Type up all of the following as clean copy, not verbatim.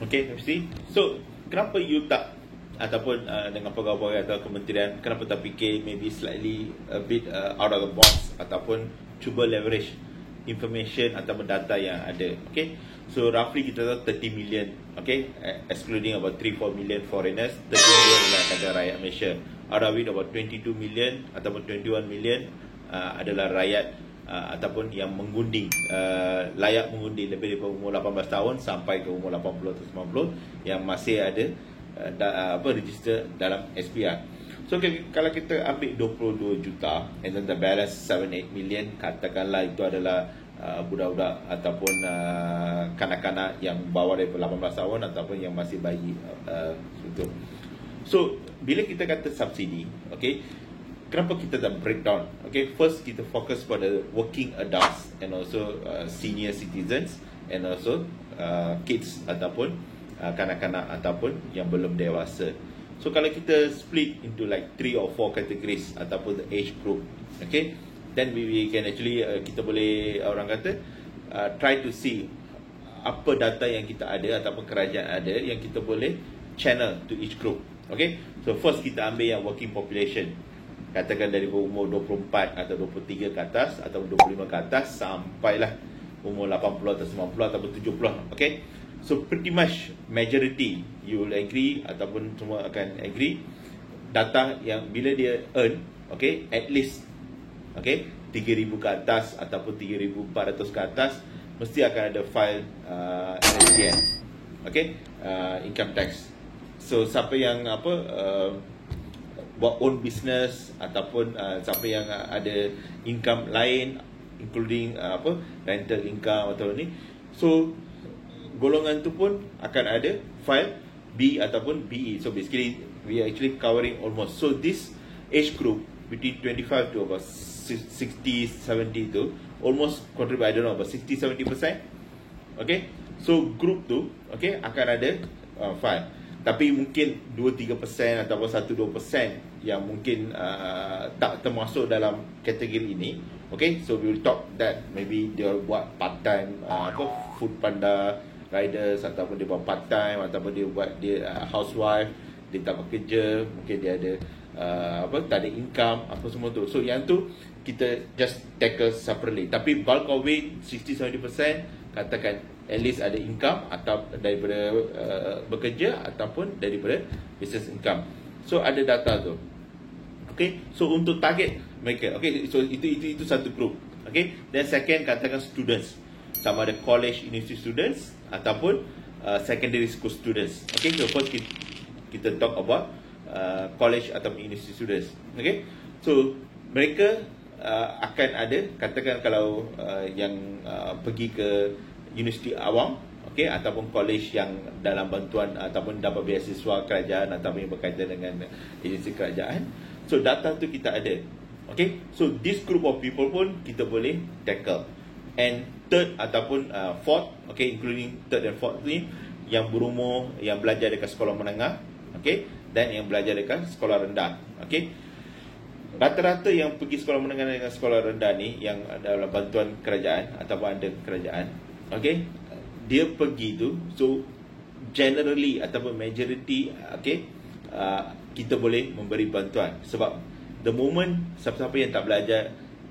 Okay, mesti. So, kenapa you tak ataupun dengan pegawai atau kementerian, kenapa tak fikir maybe slightly a bit out of the box ataupun cuba leverage information ataupun data yang ada. Okay, so roughly kita tahu 30 million, okay, excluding about 3-4 million foreigners, 30 million adalah kadar rakyat Malaysia. Out of it about 22 million ataupun 21 million adalah rakyat ataupun yang mengundi, layak mengundi lebih daripada umur 18 tahun sampai ke umur 80 atau 90 yang masih ada register dalam SPR. So kalau kita ambil 22 juta and then the balance 7-8 million, katakanlah itu adalah budak-budak ataupun kanak-kanak yang bawah daripada 18 tahun ataupun yang masih bayi. So bila kita kata subsidi, okay, kenapa kita tak breakdown? Okay, first kita fokus pada working adults and also senior citizens and also kids ataupun kanak-kanak ataupun yang belum dewasa. So kalau kita split into like 3 or 4 categories ataupun the age group, okay, then we can actually kita boleh orang kata try to see apa data yang kita ada ataupun kerajaan ada yang kita boleh channel to each group. Okay, so first kita ambil yang working population, katakan dari umur 24 atau 23 ke atas atau 25 ke atas sampailah umur 80 atau 90 ataupun 70. Okay, so pretty much majority you will agree ataupun semua akan agree data yang bila dia earn, okay, at least, okay, 3,000 ke atas ataupun 3,400 ke atas mesti akan ada file LSDN, okay, income tax. So siapa yang buat own business ataupun siapa yang ada income lain including rental income atau ni, so golongan tu pun akan ada file B ataupun BE. So basically we are actually covering almost, so this age group between 25 to about 60-70 tu almost contribute, I don't know, about 60-70%. Okay, so group tu, okay, akan ada file. Tapi mungkin 2-3% ataupun 1-2% yang mungkin tak termasuk dalam kategori ini. Okay, so we will talk that maybe dia buat part time food panda riders ataupun dia buat part time ataupun dia buat housewife, dia tak bekerja, mungkin dia ada tak ada income apa semua tu. So yang tu kita just tackle separately. Tapi bulk of it 60-70% katakan at least ada income atau daripada bekerja ataupun daripada business income. So ada data tu. Okay, so untuk target mereka, okay, so itu satu group. Okay, then second katakan students, sama ada college university students ataupun secondary school students. Okay, so first kita talk about college atau university students. Okay, so mereka akan ada, katakan kalau yang pergi ke universiti awam, okay, ataupun college yang dalam bantuan ataupun dapat beasiswa kerajaan ataupun yang berkaitan dengan agensi kerajaan, so data tu kita ada. Okay, so this group of people pun kita boleh tackle. And third ataupun fourth, okay, including third and fourth ni yang berumur, yang belajar dekat sekolah menengah, okay, dan yang belajar dekat sekolah rendah. Okay, rata-rata yang pergi sekolah menengah dengan sekolah rendah ni yang dalam bantuan kerajaan ataupun ada kerajaan, okay, dia pergi tu, so generally ataupun majority, okay, kita boleh memberi bantuan. Sebab the moment siapa-siapa yang tak belajar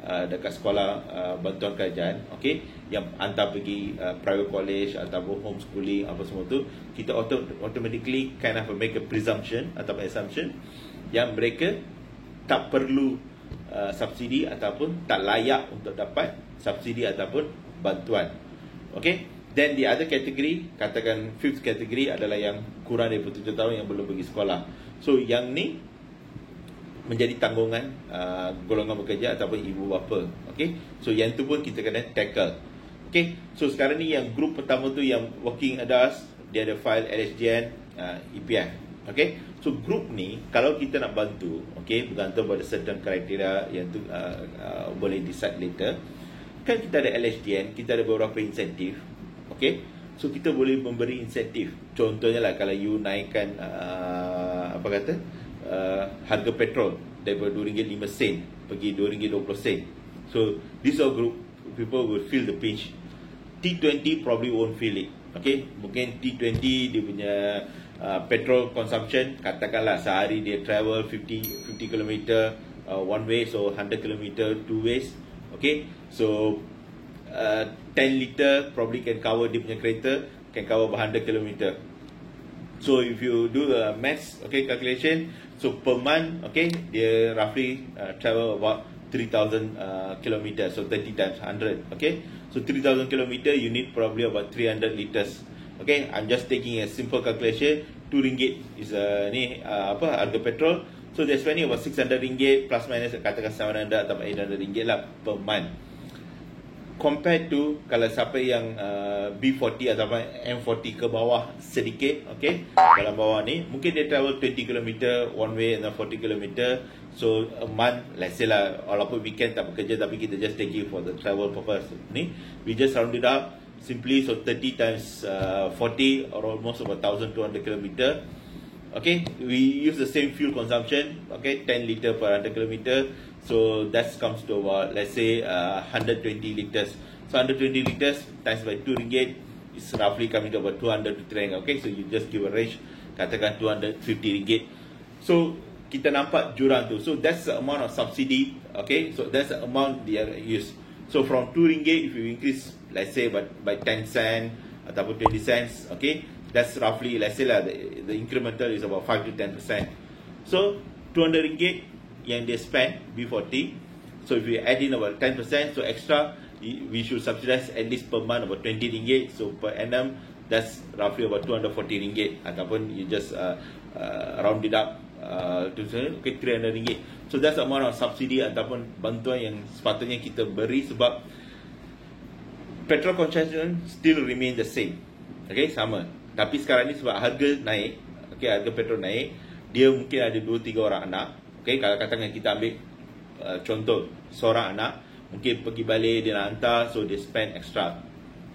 dekat sekolah bantuan kerajaan, okay, yang hantar pergi private college ataupun homeschooling apa semua tu, kita automatically kind of make a presumption atau assumption yang mereka tak perlu subsidi ataupun tak layak untuk dapat subsidi ataupun bantuan. Okay, then the other category, katakan fifth category adalah yang kurang daripada 7 tahun yang belum pergi sekolah. So yang ni menjadi tanggungan golongan bekerja ataupun ibu bapa. Okay, so yang tu pun kita kena tackle. Okay, so sekarang ni yang group pertama tu yang working adults, dia ada file LSDN, EPF. Okay, so group ni kalau kita nak bantu, okay, bergantung pada certain criteria yang tu boleh decide later. Kan kita ada LSDN, kita ada beberapa insentif. Okay, so kita boleh memberi insentif. Contohnya lah kalau you naikkan harga petrol daripada RM2.05 pergi RM2.20. So this all group people will feel the pinch. T20 probably won't feel it. Okay, mungkin T20 dia punya petrol consumption, katakanlah sehari dia travel 50 km one way, so 100 km two ways. Okay, so 10 liter probably can cover dia punya kereta, can cover 100 km. So if you do the maths, okay, calculation, so per month, okay, dia roughly travel about 3,000 km, so 30 times 100, okay. So 3,000 km, you need probably about 300 liters. Okay, I'm just taking a simple calculation. RM2 is apa harga petrol. So they're spending about RM600 plus minus katakan RM700 atau RM800 lah per month. Compared to kalau siapa yang B40 atau M40 ke bawah sedikit, okay, dalam bawah ni mungkin dia travel 20 km one way and 40 km. So a month, let's say lah, walaupun weekend tak bekerja tapi kita just take it for the travel purpose ni, we just round it up simply, so 30 times 40 or almost about 1,200 km. Okay, we use the same fuel consumption, okay, 10 liter per 100 km. So that comes to about, let's say, 120 liters. So 120 liters times by RM2 is roughly coming to about 200 to 300. Okay, so you just give a range, katakan RM250. So kita nampak jurang tu. So that's the amount of subsidy. Okay, so that's the amount they are used. So from RM2, if you increase, let's say, by 10 cents ataupun 20 cents, okay, that's roughly, let's say lah, the incremental is about 5 to 10%. So RM200 yang dia spend B40. So if we add in about 10%, so extra, we should subsidize at least per month about RM20. So per annum, that's roughly about RM240. Ataupun you just round it up to okay, RM300. So that's the amount of subsidy ataupun bantuan yang sepatutnya kita beri, sebab petrol consumption still remain the same. Okay, sama. Tapi sekarang ni sebab harga naik, okay, harga petrol naik, dia mungkin ada 2-3 orang anak. Okay, kalau katakan kita ambil contoh seorang anak, mungkin pergi balik dia nak hantar, so dia spend extra,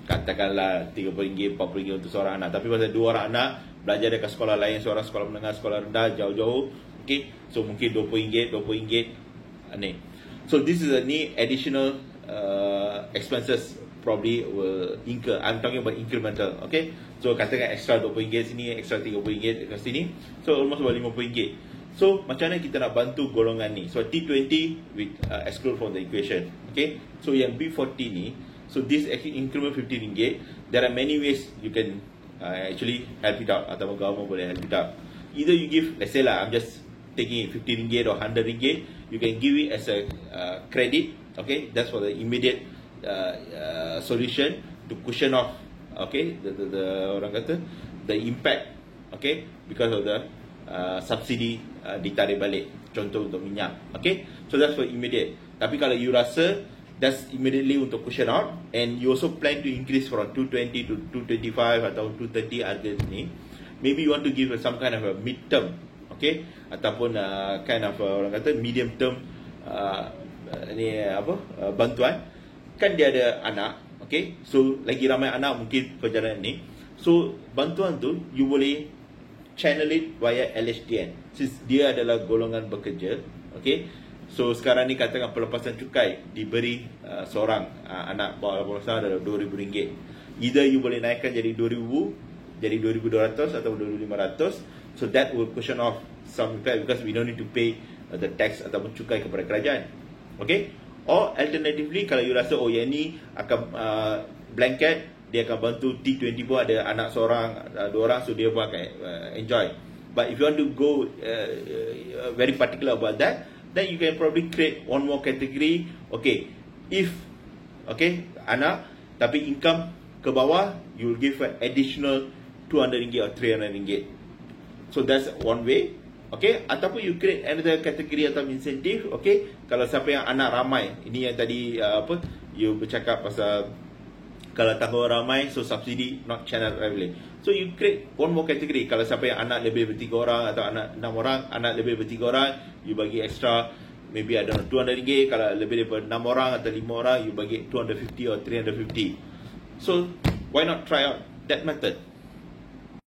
katakanlah RM30, RM40 untuk seorang anak. Tapi pasal 2 orang anak belajar dekat sekolah lain, seorang sekolah menengah, sekolah rendah, jauh-jauh, okay, so mungkin RM20 ni. So this is a ni additional expenses probably will incur. I'm talking about incremental, okay. So katakan extra RM20 sini, extra RM30 kat sini, so almost about RM50. So macam mana kita nak bantu golongan ni? So T20 we exclude from the equation, okay. So yang B40 ni, so this actually increment RM15. There are many ways you can actually help it out, atau government boleh help it out. Either you give, let's say lah, I'm just taking it RM15 or RM100, you can give it as a credit, okay. That's for the immediate solution to cushion off, okay, the orang kata the impact, okay, because of the subsidi ditarik balik, contoh untuk minyak, okay. So that's for immediate. Tapi kalau you rasa that's immediately untuk cushion out, and you also plan to increase from 220 to 225 atau 230 harga ni, maybe you want to give some kind of a mid term, okay, ataupun kind of orang kata medium term ni bantuan. Kan dia ada anak, okay, so lagi ramai anak mungkin perjalanan ni, so bantuan tu you boleh channel it via LHDN, since dia adalah golongan bekerja, okay. So sekarang ni katakan pelepasan cukai diberi seorang anak bawah 18 tahun adalah RM2,000. Either you boleh naikkan jadi RM2,000, jadi RM2,200 atau RM2,500. So that will cushion off some impact, because we don't need to pay the tax ataupun cukai kepada kerajaan, okay. Or alternatively, kalau you rasa oh yang ni akan blanket, dia akan bantu T20 pun ada anak seorang, 2 orang, so dia pun akan enjoy. But if you want to go very particular about that, then you can probably create one more category. Okay, if okay anak tapi income ke bawah, you will give an additional RM200 or RM300. So that's one way. Okay, ataupun you create another category atau incentive. Okay, kalau siapa yang anak ramai, ini yang tadi you bercakap pasal kalau tambah ramai, so subsidi not channel revenue. So you create one more category. Kalau siapa yang anak lebih dari 3 orang atau anak 6 orang, anak lebih dari 3 orang, you bagi extra maybe ada RM200. Kalau lebih daripada 6 orang atau 5 orang, you bagi 250 or 350. So why not try out that method?